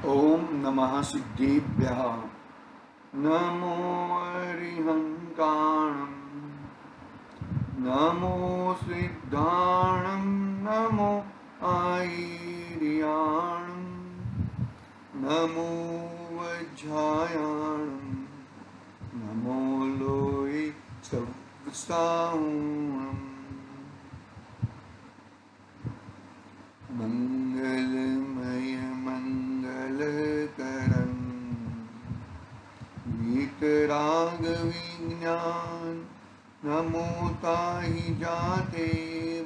ओम नमः सिद्धेभ्यः। नमो अरिहंताणं, नमो सिद्धाणं, नमो आयर्याणं, नमो वज्रायाणं, नमो लोये सवसाहुणम्। मंगलमय मंगलकरं वीतराग विज्ञान, नमो ताहि जाते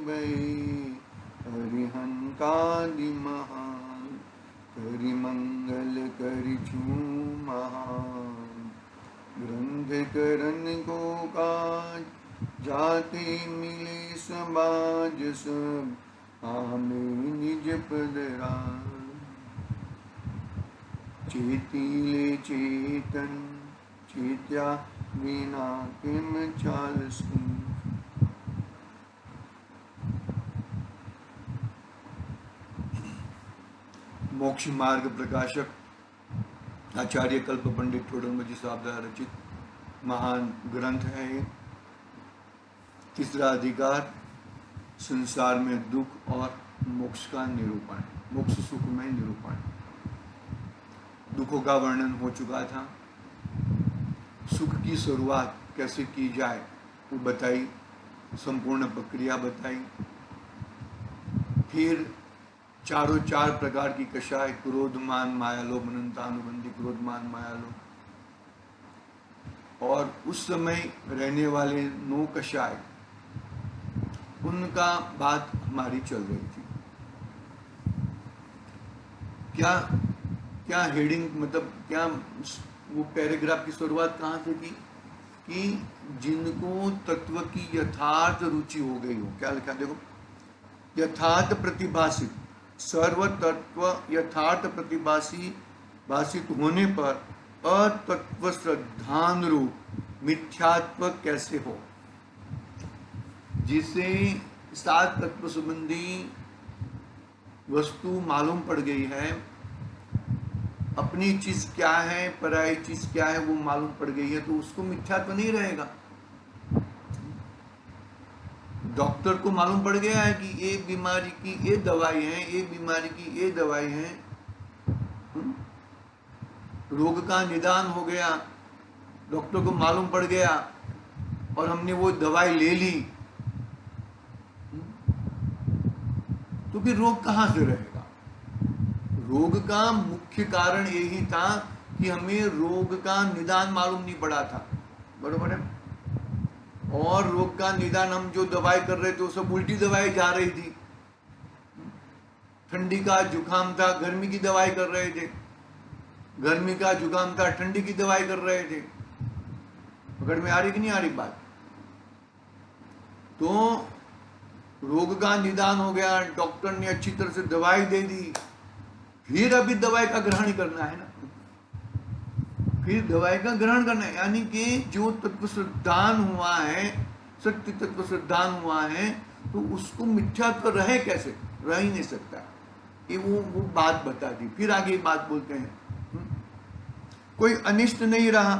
भये अरिहंतादि महान। करि मंगल करि छूं महान, ग्रंथ करन को काज, जाते मिले समाज सब, आमे निज पद राज। चेतीले चेतन, चेत्या बिना किम चालसी। मोक्ष मार्ग प्रकाशक आचार्य कल्प पंडित ठोडरमल साहब द्वारा रचित महान ग्रंथ है ये। तीसरा अधिकार संसार में दुख और मोक्ष का निरूपण, मोक्ष सुखमय निरूपण। दुखों का वर्णन हो चुका था, सुख की शुरुआत कैसे की जाए वो बताई, संपूर्ण प्रक्रिया बताई। फिर चारों चार प्रकार की कषाय, क्रोध मान माया लोभ, अनंतानुबंधी क्रोध मान माया लोभ। और उस समय रहने वाले 9 कषाय, उनका बात हमारी चल रही थी। क्या क्या हेडिंग, मतलब क्या वो पैराग्राफ की शुरुआत कहाँ से की कि जिनको तत्व की यथार्थ रुचि हो गई हो। क्या लिखा देखो, यथार्थ प्रतिभाषित, सर्व तत्व यथार्थ प्रतिभाषी भाषित होने पर अतत्व श्रद्धानुरूप मिथ्यात्व कैसे हो। जिसे 7 तत्व संबंधी वस्तु मालूम पड़ गई है, अपनी चीज क्या है पराई चीज क्या है वो मालूम पड़ गई है, तो उसको मिथ्यात्व नहीं रहेगा। डॉक्टर को मालूम पड़ गया है कि एक बीमारी की ये दवाई है, एक बीमारी की ये दवाई है, रोग का निदान हो गया, डॉक्टर को मालूम पड़ गया और हमने वो दवाई ले ली, तो फिर रोग कहां से रहेगा। रोग का मुख्य कारण यही था कि हमें रोग का निदान मालूम नहीं पड़ा था, बरोबर है। और रोग का निदान हम जो दवाई कर रहे थे वो सब उल्टी दवाई जा रही थी। ठंडी का जुकाम था, गर्मी की दवाई कर रहे थे, गर्मी का जुकाम था, ठंडी की दवाई कर रहे थे। पकड़ में आ रही कि नहीं आ रही बात। तो रोग का निदान हो गया, डॉक्टर ने अच्छी तरह से दवाई दे दी, फिर अभी दवाई का ग्रहण करना है ना, फिर दवाई का ग्रहण करना है। यानी कि जो तत्व श्रद्धान हुआ है, सत्य तत्व श्रद्धान हुआ है, तो उसको मिथ्यात्व रहे कैसे, रह ही नहीं सकता। ये वो बात बता दी। फिर आगे बात बोलते हैं, कोई अनिष्ट नहीं रहा,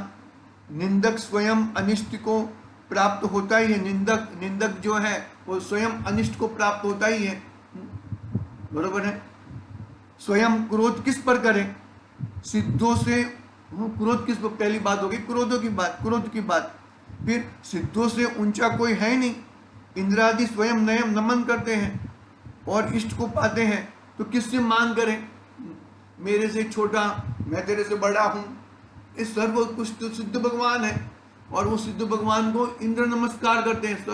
निंदक स्वयं अनिष्ट को प्राप्त होता ही है। निंदक जो है वो स्वयं अनिष्ट को प्राप्त होता ही है, बरोबर है। स्वयं क्रोध किस पर करें, सिद्धों से। क्रोध किस पर, पहली बात होगी क्रोधों की बात, क्रोध की बात। फिर सिद्धों से ऊंचा कोई है नहीं, इंद्रादि स्वयं नमन करते हैं और इष्ट को पाते हैं, तो किससे मान करें। मेरे से छोटा, मैं तेरे से बड़ा हूं, इस सर्व कुछ तो सिद्ध भगवान है, और वो सिद्ध भगवान को इंद्र नमस्कार करते हैं।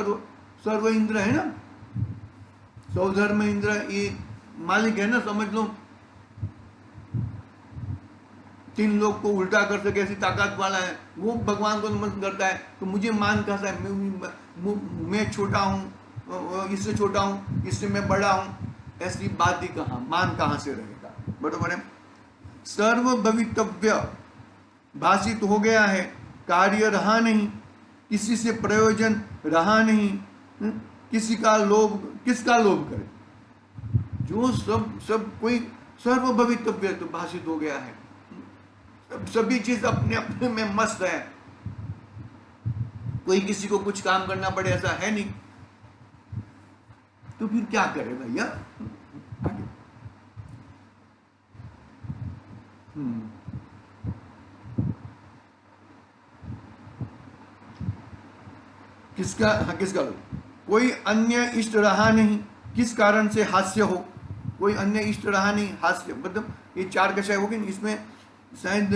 सर्व इंद्र है ना, सौधर्म इंद्र, ये मालिक है ना, समझ लो। 3 लोग को उल्टा कर सके ऐसी ताकत वाला है, वो भगवान को नमस्कार करता है। तो मुझे मान कहां से, मैं छोटा हूं, इससे छोटा हूं, इससे मैं बड़ा हूं, ऐसी बात ही कहां, मान कहां से रहेगा, बरोबर है। सर्व भवितव्य भाषित हो गया है, कार्य रहा नहीं, किसी से प्रयोजन रहा नहीं, किसी का लोभ, किसका लोभ करे। जो सब कोई सर्व भवितव्य तो भाषित हो गया है, सभी चीज अपने अपने में मस्त है, कोई किसी को कुछ काम करना पड़े ऐसा है नहीं, तो फिर क्या करे भैया। आगे किसका, हाँ किसका, कोई अन्य इष्ट रहा नहीं, किस कारण से हास्य हो, कोई अन्य इष्ट रहा नहीं, हास्य मतलब ये चार कषाय हो गए, इसमें शायद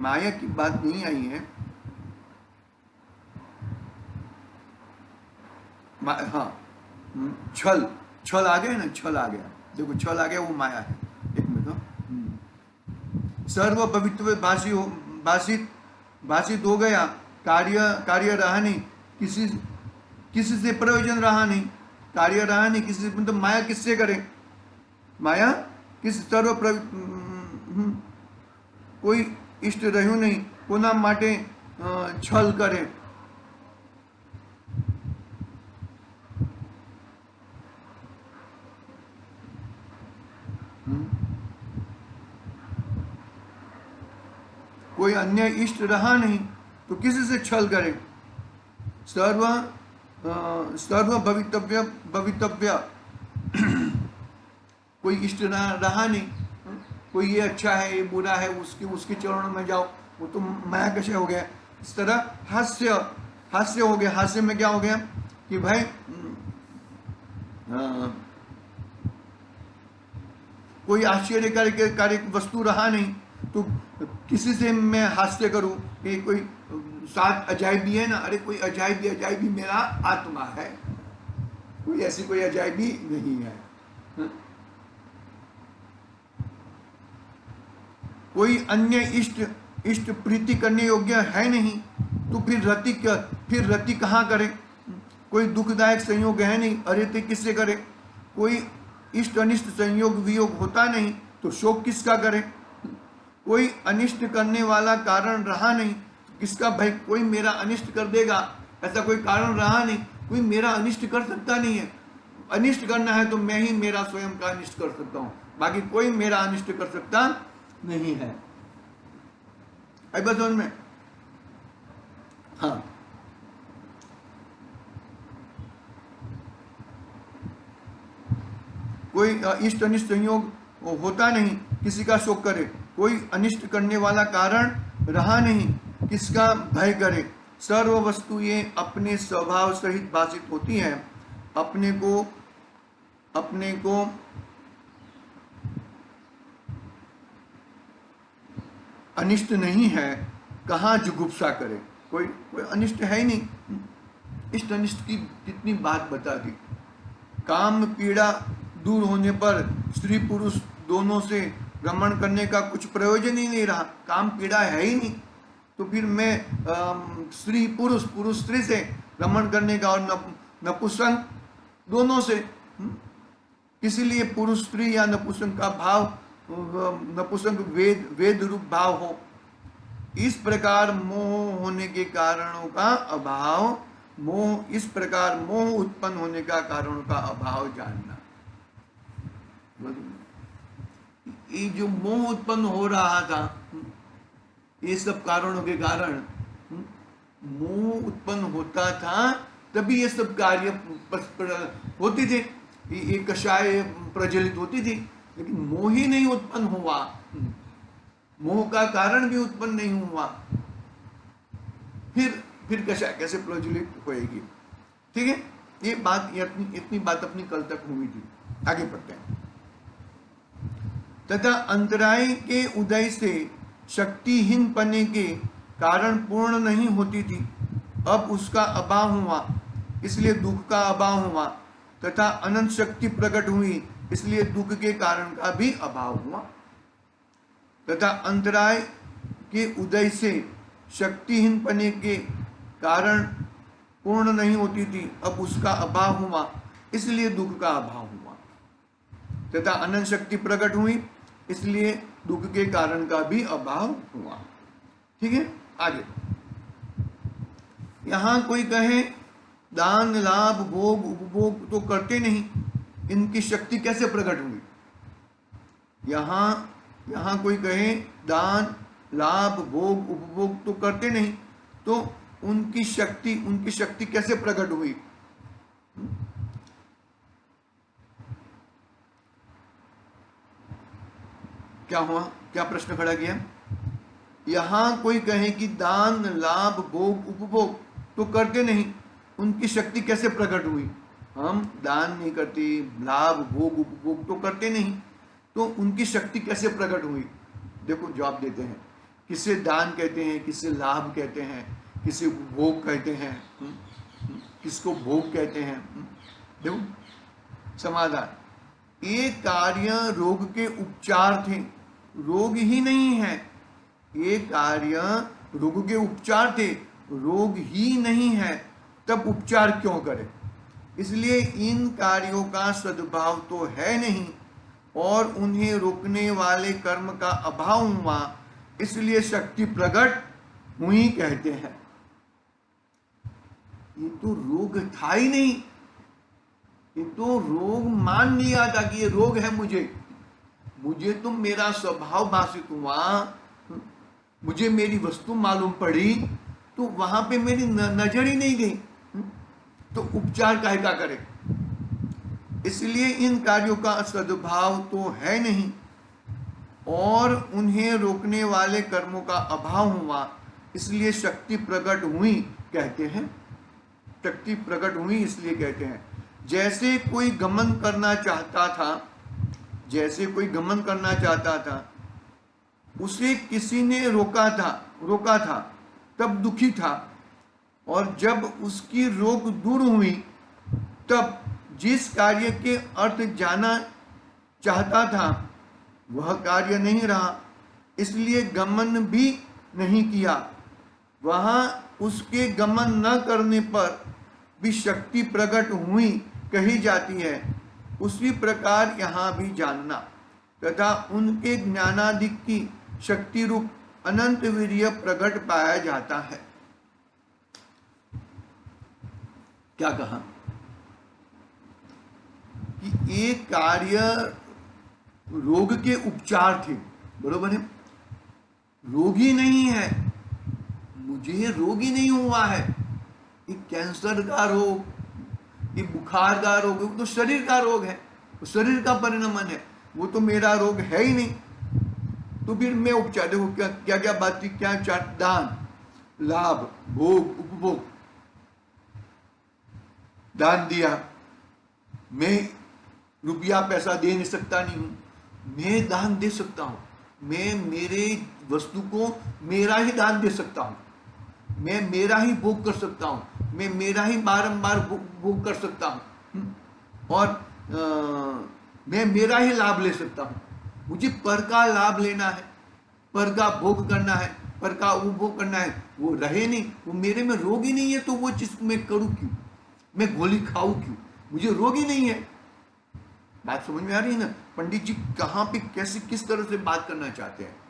माया की बात नहीं आई है, हाँ छल, छल आ गया ना, छल आ गया, देखो छल आ गया, वो माया है। एक मिनट, सर्व पवित्र भाषित हो गया, कार्य रहा नहीं, किसी से प्रयोजन रहा नहीं, कार्य रहा नहीं किसी से, मतलब माया किससे करे, माया किस सर्व कोई इष्ट રહ્યું नहीं, कोना माटे छल करे, कोई अन्य इष्ट रहा नहीं तो किसी से छल करे, सर्व भवितव्य कोई इष्ट रहा नहीं, कोई ये अच्छा है ये बुरा है, उसके चरणों में जाओ, वो तो माया कषय हो गया। इस तरह हास्य हो गया, हास्य में क्या हो गया कि भाई कोई आश्चर्यकारी वस्तु रहा नहीं तो किसी से मैं हास्य करूं, कि कोई साथ अजायबी है ना, अरे कोई अजायबी मेरा आत्मा है, कोई ऐसी कोई अजायबी नहीं है, कोई अन्य इष्ट प्रीति करने योग्य है नहीं, तो फिर रति कहाँ करे, कोई दुखदायक संयोग है नहीं, अरे ते किससे करे, कोई इष्ट अनिष्ट संयोग वियोग होता नहीं तो शोक किसका करे, कोई अनिष्ट करने वाला कारण रहा नहीं, किसका भाई, कोई मेरा अनिष्ट कर देगा ऐसा कोई कारण रहा नहीं, कोई मेरा अनिष्ट कर सकता नहीं है, अनिष्ट करना है तो मैं ही मेरा स्वयं का अनिष्ट कर सकता हूं, बाकी कोई मेरा अनिष्ट कर सकता नहीं है। आई बात समझ में, हाँ कोई इष्ट अनिष्ट संयोग होता नहीं, किसी का शोक करे, कोई अनिष्ट करने वाला कारण रहा नहीं, किसका भय करे, सर्व वस्तु ये अपने स्वभाव सहित भाषित होती है, अपने को अनिष्ट नहीं है, कहाँ जुगुप्सा करे, कोई अनिष्ट है ही नहीं, इष्ट अनिष्ट की कितनी बात बता दी, काम पीड़ा दूर होने पर स्त्री पुरुष दोनों से रमण करने का कुछ प्रयोजन ही नहीं रहा, काम पीड़ा है ही नहीं, तो फिर मैं स्त्री पुरुष स्त्री से रमण करने का, और नपुंसक दोनों से, इसीलिए पुरुष स्त्री या नपुंसक का भाव, नपुंसक वेद रूप भाव हो, इस प्रकार मोह होने के कारणों का अभाव, इस प्रकार मोह उत्पन्न होने का कारणों का अभाव जानना। ये जो मोह उत्पन्न हो रहा था, ये सब कारणों के कारण मोह उत्पन्न होता था, तभी ये सब कार्य होती थे, ये कषाय प्रज्वलित होती थी, लेकिन मोह ही नहीं उत्पन्न हुआ, मोह का कारण भी उत्पन्न नहीं हुआ, फिर कषाय कैसे प्रज्वलित होएगी। ठीक है, ये बात, इतनी बात अपनी कल तक हुई थी। आगे पढ़ते हैं। तथा अंतराय के उदय से शक्तिहीन पने के कारण पूर्ण नहीं होती थी, अब उसका अभाव हुआ इसलिए दुख का अभाव हुआ, तथा अनंत शक्ति प्रकट हुई इसलिए दुख के कारण का भी अभाव हुआ। तथा अंतराय के उदय से शक्तिहीन पने के कारण पूर्ण नहीं होती थी, अब उसका अभाव हुआ इसलिए दुख का अभाव हुआ, तथा अनंत शक्ति प्रकट हुई इसलिए दुख के कारण का भी अभाव हुआ। ठीक है, आगे यहां कोई कहे दान लाभ भोग उपभोग तो करते नहीं, इनकी शक्ति कैसे प्रकट हुई? यहाँ कोई कहे दान, लाभ, भोग, उपभोग तो करते नहीं, तो उनकी शक्ति कैसे प्रकट हुई? क्या हुआ? क्या प्रश्न खड़ा किया? यहाँ कोई कहे कि दान, लाभ, भोग, उपभोग तो करते नहीं, उनकी शक्ति कैसे प्रकट हुई? हम दान नहीं करते, लाभ, भोग, उपभोग तो करते नहीं, तो उनकी शक्ति कैसे प्रकट हुई? देखो जवाब देते हैं, किसे दान कहते हैं, किसे लाभ कहते हैं, किसे उपभोग कहते हैं, किसको भोग कहते हैं? देखो समाधान, ये कार्य रोग के उपचार थे, रोग ही नहीं है। ये कार्य रोग के उपचार थे, रोग ही नहीं है, तब उपचार क्यों करें? इसलिए इन कार्यों का सद्भाव तो है नहीं और उन्हें रोकने वाले कर्म का अभाव हुआ, इसलिए शक्ति प्रकट हुई कहते हैं। ये तो रोग था ही नहीं, ये तो रोग मान लिया था कि ये रोग है मुझे तो मेरा स्वभाव भाषित हुआ, मुझे मेरी वस्तु मालूम पड़ी, तो वहां पे मेरी नजर ही नहीं गई, तो उपचार काहे का करे? इसलिए इन कार्यों का सद्भाव तो है नहीं और उन्हें रोकने वाले कर्मों का अभाव हुआ, इसलिए शक्ति प्रकट हुई कहते हैं। शक्ति प्रकट हुई इसलिए कहते हैं। जैसे कोई गमन करना चाहता था, उसे किसी ने रोका था, तब दुखी था, और जब उसकी रोक दूर हुई, तब जिस कार्य के अर्थ जाना चाहता था वह कार्य नहीं रहा, इसलिए गमन भी नहीं किया। वहां उसके गमन न करने पर भी शक्ति प्रकट हुई कही जाती है। उसी प्रकार यहाँ भी जानना तथा उनके ज्ञानादिक की शक्ति रूप अनंत वीर्य प्रकट पाया जाता है। क्या कहा कि एक कार्य रोग के उपचार थे, बरोबर है? रोगी नहीं है, मुझे रोग ही नहीं हुआ है। ये कैंसर का रोग, ये बुखार का रोग, वो तो शरीर का रोग है, वो शरीर का परिणमन है, वो तो मेरा रोग है ही नहीं। तो फिर मैं उपचार, देखो क्या क्या बात थी, क्या चार, दान, लाभ, भोग, उपभोग। दान दिया, मैं रुपया पैसा दे नहीं सकता नहीं हूं, मैं दान दे सकता हूं। मैं मेरे वस्तु को मेरा ही दान दे सकता हूं, मैं मेरा ही भोग कर सकता हूं, मैं मेरा ही बारंबार भोग कर सकता हूं, और मैं मेरा ही लाभ ले सकता हूं। मुझे पर का लाभ लेना है, पर का भोग करना है, पर का उपभोग करना है, वो रहे नहीं, वो मेरे में रोग ही नहीं है, तो वो चीज मैं करूं क्यों, मैं गोली खाऊं क्यों? मुझे रोग ही नहीं है। बात समझ में आ रही है ना? पंडित जी कहां पे कैसे किस तरह से बात करना चाहते हैं।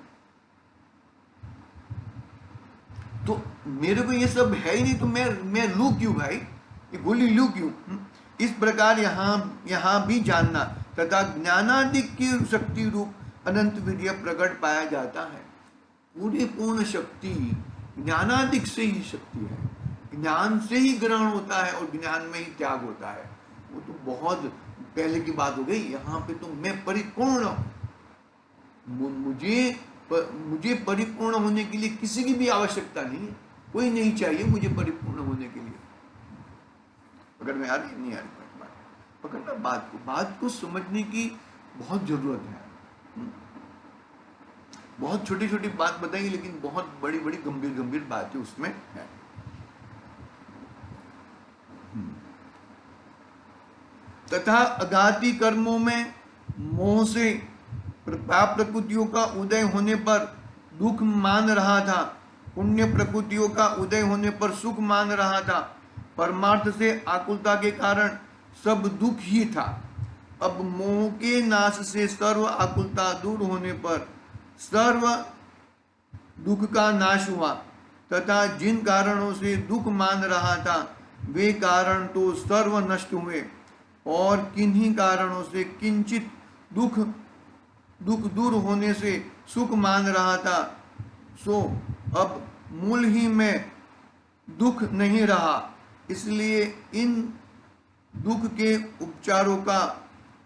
तो मेरे को ये सब है ही नहीं, तो मैं लू क्यों भाई, ये गोली लू क्यों? इस प्रकार यहाँ भी जानना तथा ज्ञानादिक की शक्ति रूप अनंत वीर्य प्रकट पाया जाता है। पूरी पूर्ण शक्ति ज्ञानादिक से ही शक्ति है, ज्ञान से ही ग्रहण होता है और ज्ञान में ही त्याग होता है। वो तो बहुत पहले की बात हो गई। यहाँ पे तो मैं परिपूर्ण, मुझे परिपूर्ण होने के लिए किसी की भी आवश्यकता नहीं है, कोई नहीं चाहिए मुझे परिपूर्ण होने के लिए। अगर मैं आ रही नहीं आ रही बात पकड़ना, बात को समझने की बहुत जरूरत है। बहुत छोटी छोटी बात बताएंगे, लेकिन बहुत बड़ी बड़ी गंभीर बातें उसमें है। तथा अघाती कर्मों में मोह से पाप प्रकृतियों का उदय होने पर दुख मान रहा था, पुण्य प्रकृतियों का उदय होने पर सुख मान रहा था। परमार्थ से आकुलता के कारण सब दुख ही था। अब मोह के नाश से सर्व आकुलता दूर होने पर सर्व दुख का नाश हुआ, तथा जिन कारणों से दुख मान रहा था वे कारण तो सर्व नष्ट हुए। और किन्हीं कारणों से किंचित दुख दूर होने से सुख मान रहा था, सो अब मूल ही में दुख नहीं रहा। इसलिए इन दुख के उपचारों का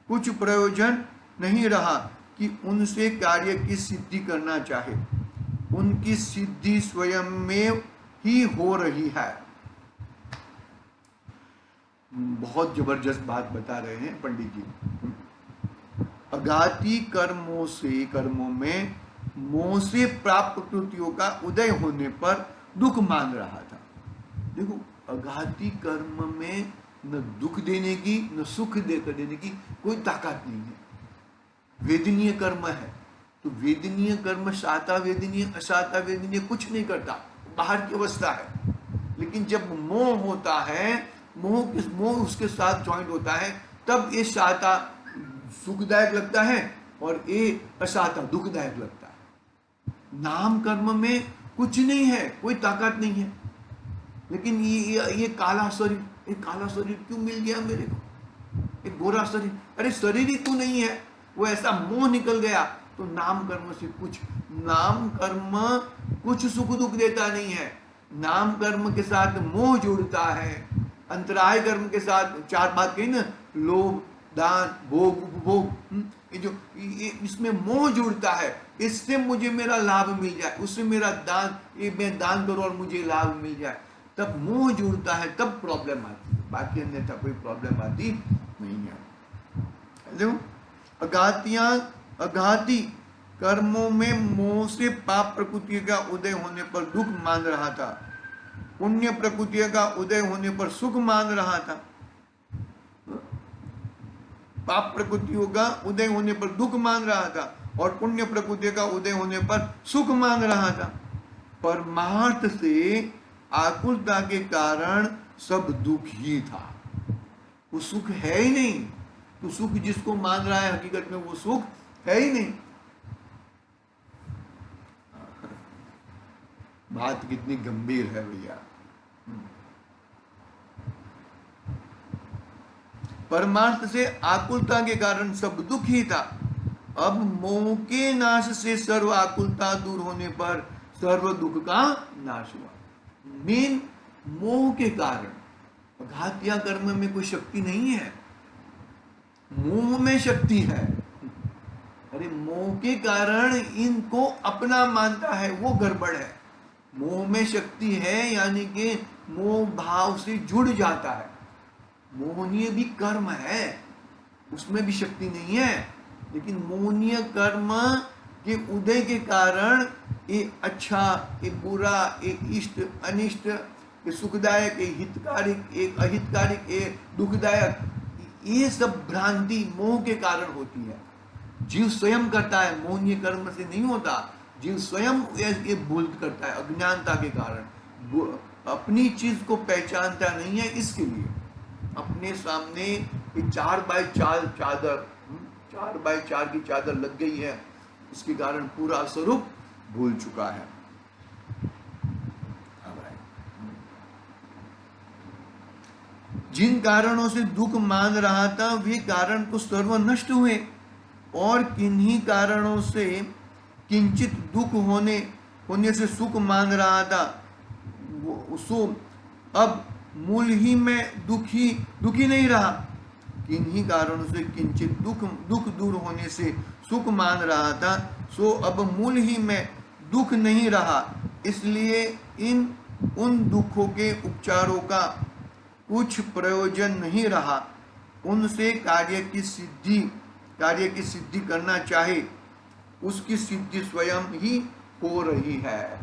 कुछ प्रयोजन नहीं रहा कि उनसे कार्य की सिद्धि करना चाहे। उनकी सिद्धि स्वयं में ही हो रही है। बहुत जबरदस्त बात बता रहे हैं पंडित जी। अघाती कर्मों में मोह से प्राप्त प्रकृतियों का उदय होने पर दुख मान रहा था। देखो, अघाती कर्म में न दुख देने की न सुख देकर देने की कोई ताकत नहीं है। वेदनीय कर्म है तो वेदनीय कर्म साता वेदनीय असाता वेदनीय कुछ नहीं करता, बाहर की अवस्था है। लेकिन जब मोह होता है, मोह उसके साथ ज्वाइंट होता है, तब ये साता सुखदायक लगता है और ये असाता दुखदायक लगता है। नाम कर्म में कुछ नहीं है, कोई ताकत नहीं है। लेकिन ये काला शरीर क्यों मिल गया मेरे को, एक गोरा शरीर, अरे शरीर ही क्यों नहीं है, वो ऐसा मोह निकल गया। तो नाम कर्म से नाम कर्म कुछ सुख दुख देता नहीं है। नाम कर्म के साथ मोह जुड़ता है। अंतराय कर्म के साथ चार बात कही ना, लोभ, दान, भोग, उपभोग, ये इसमें मोह जुड़ता है। इससे मुझे मेरा लाभ मिल जाए, उससे मेरा दान, ये मैं दान करूं और मुझे लाभ मिल जाए, तब मोह जुड़ता है, तब प्रॉब्लम आती है। बाकी अन्यथा कोई प्रॉब्लम आती नहीं है। अघाती कर्मों में मोह से पाप प्रकृति का उदय होने पर दुख मान रहा था, पुण्य प्रकृति का उदय होने पर सुख मान रहा था। पाप प्रकृतियों का उदय होने पर दुख मान रहा था और पुण्य प्रकृति का उदय होने पर सुख मान रहा था। परमार्थ से आकुलता के कारण सब दुख ही था। वो सुख है ही नहीं। तो सुख जिसको मान रहा है, हकीकत में वो सुख है ही नहीं। बात कितनी गंभीर है भैया। परमार्थ से आकुलता के कारण सब दुख ही था। अब मोह के नाश से सर्व आकुलता दूर होने पर सर्व दुख का नाश हुआ। मेन मोह के कारण। घातिया कर्म में कोई शक्ति नहीं है, मोह में शक्ति है। अरे मोह के कारण इनको अपना मानता है, वो गड़बड़ है। मोह में शक्ति है, यानी कि मोह भाव से जुड़ जाता है। मोहनीय भी कर्म है, उसमें भी शक्ति नहीं है। लेकिन मोहनीय कर्म के उदय के कारण ये अच्छा, ये बुरा, ये इष्ट अनिष्ट, ये सुखदायक, ये हितकारिक, एक अहितकारिक, ये दुखदायक, ये सब भ्रांति मोह के कारण होती है। जीव स्वयं करता है, मोहनीय कर्म से नहीं होता। जीव स्वयं ये भूल करता है, अज्ञानता के कारण अपनी चीज को पहचानता नहीं है। इसके लिए अपने सामने 4x4 चादर, 4x4 की चादर लग गई है, इसके कारण पूरा स्वरूप भूल चुका है। जिन कारणों से दुख मान रहा था वे कारण तो सर्व नष्ट हुए, और किन्हीं कारणों से किंचित दुख होने से सुख मान रहा था, सो अब मूल ही में दुखी नहीं रहा। किन्हीं कारणों से किंचित दुख दूर होने से सुख मान रहा था, सो अब मूल ही में दुख नहीं रहा। इसलिए उन दुखों के उपचारों का कुछ प्रयोजन नहीं रहा। उनसे कार्य की सिद्धि करना चाहे, उसकी सिद्धि स्वयं ही हो रही है।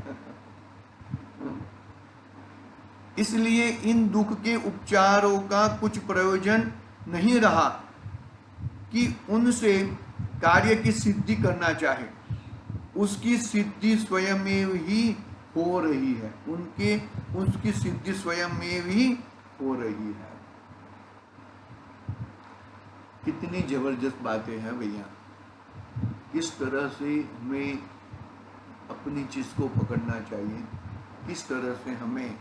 इसलिए इन दुख के उपचारों का कुछ प्रयोजन नहीं रहा कि उनसे कार्य की सिद्धि करना चाहे, उसकी सिद्धि स्वयं में ही हो रही है। उसकी सिद्धि स्वयं में ही हो रही है। कितनी जबरदस्त बातें हैं भैया। किस तरह से हमें अपनी चीज को पकड़ना चाहिए, किस तरह से हमें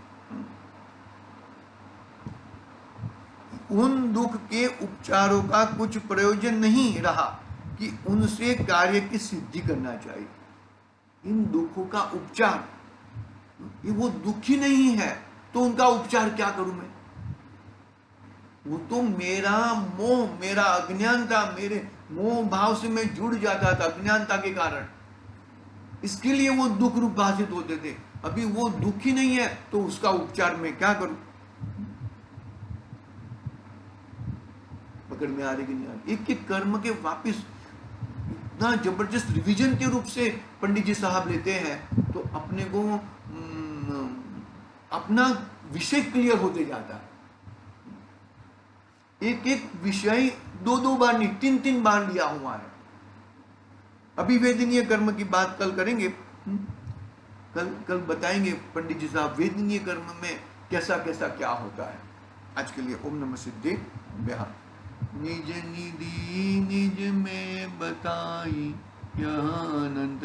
उन दुख के उपचारों का कुछ प्रयोजन नहीं रहा कि उनसे कार्य की सिद्धि करना चाहिए। इन दुखों का उपचार, ये वो दुखी नहीं है तो उनका उपचार क्या करूं मैं? वो तो मेरा मोह, मेरा अज्ञानता, मेरे मोह भाव से मैं जुड़ जाता था अज्ञानता के कारण, इसके लिए वो दुख रूप भाषित होते थे। अभी वो दुखी नहीं है तो उसका उपचार मैं क्या करूं? पकड़ में आ रही कि नहीं आ रही? एक एक कर्म के वापिस इतना जबरदस्त रिवीजन के रूप से पंडित जी साहब लेते हैं तो अपने को अपना विषय क्लियर होते जाता है। एक एक विषय दो दो बार नहीं, तीन तीन बार लिया हुआ है। अभी वेदनीय कर्म की बात कल करेंगे, कल बताएंगे पंडित जी साहब वेदनीय कर्म में कैसा कैसा क्या होता है। आज के लिए ओम नमः सिद्धे बिहार। निज निधि निज में बताई, यह अनंत